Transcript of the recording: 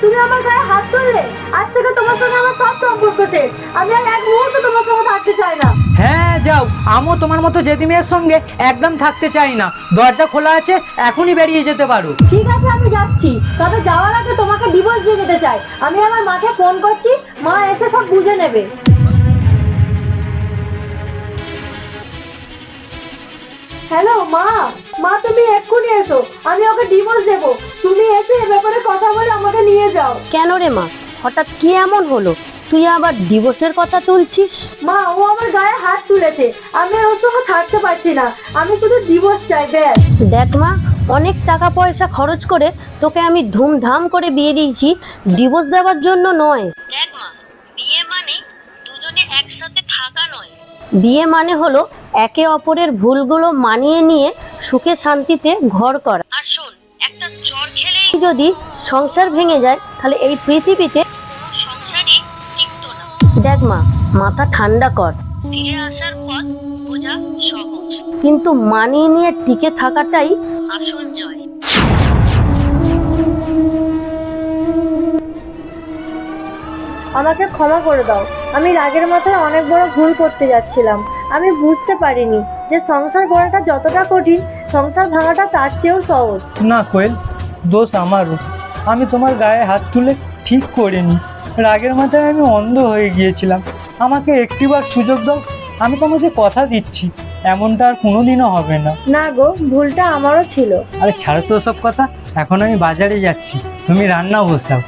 তুমি আমার গায়ে হাত তুললে, আজ থেকে তোমার সঙ্গে আমার সব সম্পর্ক শেষ। আমি আর এক মুহূর্ত তোমার সঙ্গে থাকতে চাই না। হ্যাঁ যাও, আমিও তোমার মতো জেদি মেয়ের সঙ্গে একদম থাকতে চাই না। দরজা খোলা আছে, এখনই বেরিয়ে যেতে পারো। ঠিক আছে, আমি যাচ্ছি, তবে যাওয়ার আগে তোমাকে ডিভোর্স দিয়ে যেতে চাই। আমি আমার মাকে ফোন করছি, মা এসে সব বুঝে নেবে। হ্যালো মা, মা তুমি এক্ষুনি এসো, আমি ওকে ডিভোর্স দেবো। তুমি এসে এ ব্যাপারে কথা বলে আমাকে নিয়ে যাও। কেন রে মা, হঠাৎ কি এমন হলো? তুই আবার ডিভোর্সের কথা তুলছিস? মা, ও আমার গায়ে হাত তুলেছে, আমি ওর সঙ্গে থাকতে পারছি না। আমি শুধু ডিভোর্স চাই, ব্যাস। দেখ মা, অনেক টাকা পয়সা খরচ করে তোকে আমি ধুমধাম করে বিয়ে দিয়েছি, ডিভোর্স দেওয়ার জন্য নয়। দেখ মা, বিয়ে মানে দুজনে একসাথে থাকা নয়। বিয়ে মানে হলো একে অপরের ভুলগুলো মানিয়ে নিয়ে সুখে শান্তিতে ঘর করা। আর শোন, একটা জ্বর খেলেই যদি সংসার ভেঙে যায়, তাহলে এই পৃথিবীতে কোনো সংসারই টিকতো না। দেখ মা, মাথা ঠান্ডা কর। ফিরে আসার পথ বোঝা সহজ, কিন্তু মানিয়ে নিয়ে টিকে থাকাটাই আসল জয়। আমাকে ক্ষমা করে দাও, আমি রাগের মাথায় অনেক বড় ভুল করতে যাচ্ছিলাম। আমি বুঝতে পারিনি যে সংসার গড়াটা যতটা কঠিন, সংসার ভাঙাটা তার চেয়েও সহজ। না কোয়েল, দোষ আমারও। আমি তোমার গায়ে হাত তুলে ঠিক করিনি। রাগের মাথায় আমি অন্ধ হয়ে গিয়েছিলাম। আমাকে একটিবার সুযোগ দাও, আমি তোমাকে কথা দিচ্ছি এমনটা আর কোনোদিনও হবে না। না গো, ভুলটা আমারও ছিল। আরে ছাড়ো তো সব কথা, এখন আমি বাজারে যাচ্ছি, তুমি রান্না বসাও।